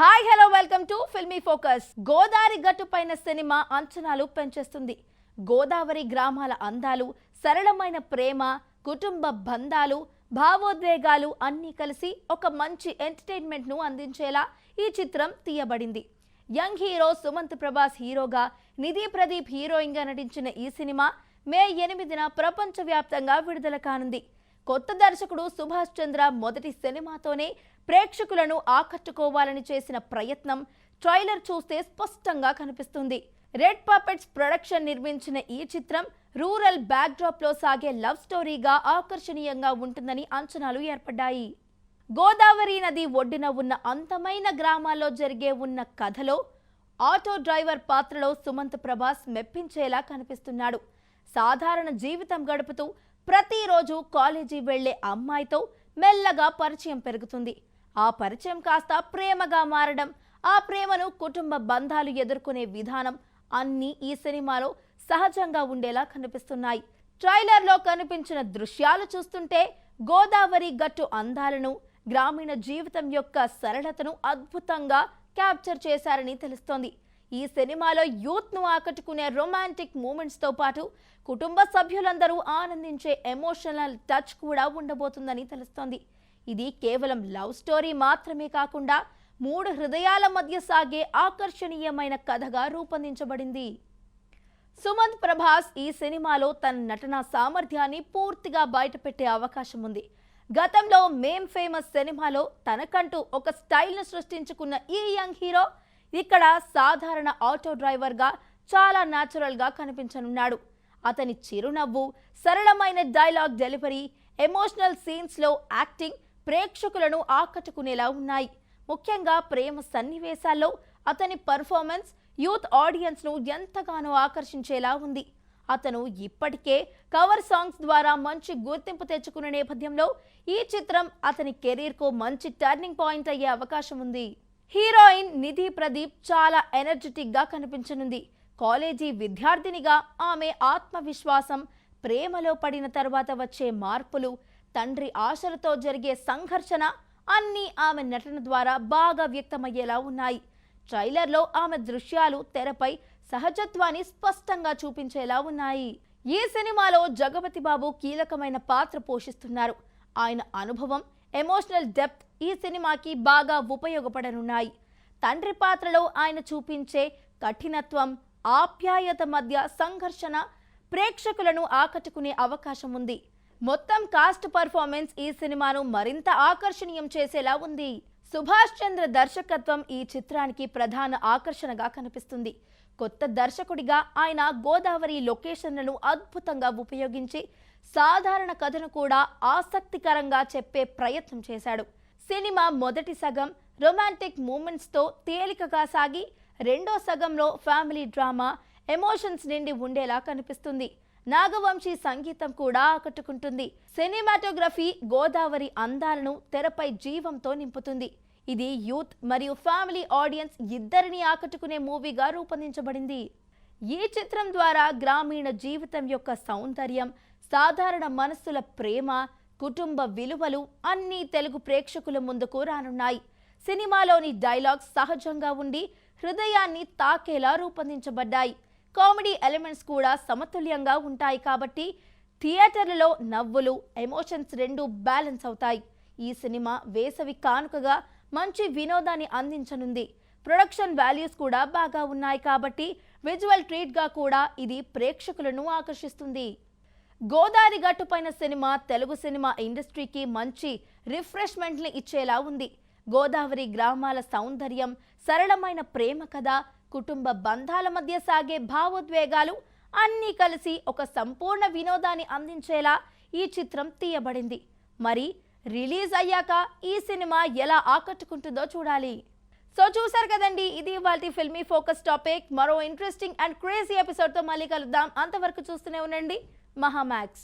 Hi hello welcome to filmy focus. Godavari గట్టు పైన cinema అంచనాలు పెంచేస్తుంది. గోదావరి గ్రామాల అందాలు, సరళమైన ప్రేమ, కుటుంబ బంధాలు, భావోద్వేగాలు అన్నీ కలిసి ఒక మంచి ఎంటర్టైన్మెంట్ ను అందించేలా ఈ చిత్రం తీయబడింది. యంగ్ హీరో సుమంత్ ప్రభాస్ హీరోగా, నిధి ప్రదీప్ హీరోయిన్ గా నటించిన ఈ సినిమా మే 8న ప్రపంచవ్యాప్తంగా విడుదల కానుంది. కొత్త దర్శకుడు సుభాష్ చంద్ర మొదటి సినిమాతోనే ప్రేక్షకులను ఆకట్టుకోవాలని చేసిన ప్రయత్నం ట్రైలర్ చూస్తే స్పష్టంగా కనిపిస్తుంది. రెడ్ పపెట్స్ ప్రొడక్షన్ నిర్మించిన ఈ చిత్రం రూరల్ బ్యాక్డ్రాప్ లో సాగే లవ్ స్టోరీగా ఆకర్షణీయంగా ఉంటుందని అంచనాలు ఏర్పడ్డాయి. గోదావరి నది ఒడ్డున ఉన్న అందమైన గ్రామాల్లో జరిగే ఉన్న కథలో ఆటో డ్రైవర్ పాత్రలో సుమంత్ ప్రభాస్ మెప్పించేలా కనిపిస్తున్నాడు. సాధారణ జీవితం గడుపుతూ ప్రతిరోజు కాలేజీ వెళ్లే అమ్మాయితో మెల్లగా పరిచయం పెరుగుతుంది. ఆ పరిచయం కాస్త ప్రేమగా మారడం, ఆ ప్రేమను కుటుంబ బంధాలు ఎదుర్కొనే విధానం అన్నీ ఈ సినిమాలో సహజంగా ఉండేలా కనిపిస్తున్నాయి. ట్రైలర్లో కనిపించిన దృశ్యాలు చూస్తుంటే గోదావరి గట్టు అందాలను, గ్రామీణ జీవితం యొక్క సరళతను అద్భుతంగా క్యాప్చర్ చేశారని తెలుస్తోంది. ఈ సినిమాలో యూత్ను ఆకట్టుకునే రొమాంటిక్ మూమెంట్స్తో పాటు కుటుంబ సభ్యులందరూ ఆనందించే ఎమోషనల్ టచ్ కూడా ఉండబోతుందని తెలుస్తోంది. ఇది కేవలం లవ్ స్టోరీ మాత్రమే కాకుండా 3 హృదయాల మధ్య సాగే ఆకర్షణీయమైన కథగా రూపొందించబడింది. సుమంత్ ప్రభాస్ ఈ సినిమాలో తన నటనా సామర్థ్యాన్ని పూర్తిగా బయటపెట్టే అవకాశం ఉంది. గతంలో మేం ఫేమస్ సినిమాలో తనకంటూ ఒక స్టైల్ను సృష్టించుకున్న ఈ యంగ్ హీరో ఇక్కడ సాధారణ ఆటో డ్రైవర్గా చాలా న్యాచురల్గా కనిపించనున్నాడు. అతని చిరునవ్వు, సరళమైన డైలాగ్ డెలివరీ, ఎమోషనల్ సీన్స్లో యాక్టింగ్ ప్రేక్షకులను ఆకట్టుకునేలా ఉన్నాయి. ముఖ్యంగా ప్రేమ సన్నివేశాల్లో అతని పర్ఫార్మెన్స్ యూత్ ఆడియన్స్ను ఎంతగానో ఆకర్షించేలా ఉంది. అతను ఇప్పటికే కవర్ సాంగ్స్ ద్వారా మంచి గుర్తింపు తెచ్చుకున్న నేపథ్యంలో ఈ చిత్రం అతని కెరీర్కు మంచి టర్నింగ్ పాయింట్ అయ్యే అవకాశం ఉంది. హీరోయిన్ నిధి ప్రదీప్ చాలా ఎనర్జెటిక్ గా కనిపించనుంది. కాలేజీ విద్యార్థినిగా ఆమె ఆత్మవిశ్వాసం, ప్రేమలో పడిన తర్వాత వచ్చే మార్పులు, తండ్రి ఆశలతో జరిగే సంఘర్షణ అన్నీ ఆమె నటన ద్వారా బాగా వ్యక్తమయ్యేలా ఉన్నాయి. ట్రైలర్లో ఆమె దృశ్యాలు తెరపై సహజత్వాన్ని స్పష్టంగా చూపించేలా ఉన్నాయి. ఈ సినిమాలో జగపతి బాబు కీలకమైన పాత్ర పోషిస్తున్నారు. ఆయన అనుభవం, ఎమోషనల్ డెప్త్ ఈ సినిమాకి బాగా ఉపయోగపడనున్నాయి. తండ్రి పాత్రలో ఆయన చూపించే కఠినత్వం, ఆప్యాయత మధ్య సంఘర్షణ ప్రేక్షకులను ఆకట్టుకునే అవకాశం ఉంది. మొత్తం కాస్ట్ పర్ఫార్మెన్స్ ఈ సినిమాను మరింత ఆకర్షణీయం చేసేలా ఉంది. సుభాష్ చంద్ర దర్శకత్వం ఈ చిత్రానికి ప్రధాన ఆకర్షణగా కనిపిస్తుంది. కొత్త దర్శకుడిగా ఆయన గోదావరి లొకేషన్లను అద్భుతంగా ఉపయోగించి సాధారణ కథను కూడా ఆసక్తికరంగా చెప్పే ప్రయత్నం చేశాడు. సినిమా మొదటి సగం రొమాంటిక్ మూమెంట్స్తో తేలికగా సాగి రెండో సగంలో ఫ్యామిలీ డ్రామా, ఎమోషన్స్ నిండి ఉండేలా కనిపిస్తుంది. నాగవంశీ సంగీతం కూడా ఆకట్టుకుంటుంది. సినిమాటోగ్రఫీ గోదావరి అందాలను తెరపై జీవంతో నింపుతుంది. ఇది యూత్ మరియు ఫ్యామిలీ ఆడియన్స్ ఇద్దరిని ఆకట్టుకునే మూవీగా రూపొందించబడింది. ఈ చిత్రం ద్వారా గ్రామీణ జీవితం యొక్క సౌందర్యం, సాధారణ మనస్సుల ప్రేమ, కుటుంబ విలువలు అన్నీ తెలుగు ప్రేక్షకుల ముందుకు రానున్నాయి. సినిమాలోని డైలాగ్స్ సహజంగా ఉండి హృదయాన్ని తాకేలా రూపొందించబడ్డాయి. కామెడీ ఎలిమెంట్స్ కూడా సమతుల్యంగా ఉంటాయి కాబట్టి థియేటర్లలో నవ్వులు, ఎమోషన్స్ రెండూ బ్యాలెన్స్ అవుతాయి. ఈ సినిమా వేసవి కానుకగా మంచి వినోదాన్ని అందించనుంది. ప్రొడక్షన్ వాల్యూస్ కూడా బాగా ఉన్నాయి కాబట్టి విజువల్ ట్రీట్గా కూడా ఇది ప్రేక్షకులను ఆకర్షిస్తుంది. గోదావరి గట్టుపైన సినిమా తెలుగు సినిమా ఇండస్ట్రీకి మంచి రిఫ్రెష్మెంట్ని ఇచ్చేలా ఉంది. గోదావరి గ్రామాల సౌందర్యం, సరళమైన ప్రేమ కథ, కుటుంబ బంధాల మధ్య సాగే భావోద్వేగాలు అన్నీ కలిసి ఒక సంపూర్ణ వినోదాన్ని అందించేలా ఈ చిత్రం తీయబడింది. మరి రిలీజ్ అయ్యాక ఈ సినిమా ఎలా ఆకట్టుకుంటుందో చూడాలి. సో చూసారు కదండి, ఇది ఇవాల్టి ఫిల్మీ ఫోకస్ టాపిక్. మరో ఇంట్రెస్టింగ్ అండ్ క్రేజీ ఎపిసోడ్తో మళ్ళీ కలుద్దాం. అంతవరకు చూస్తూనే ఉండండి మహామాక్స్.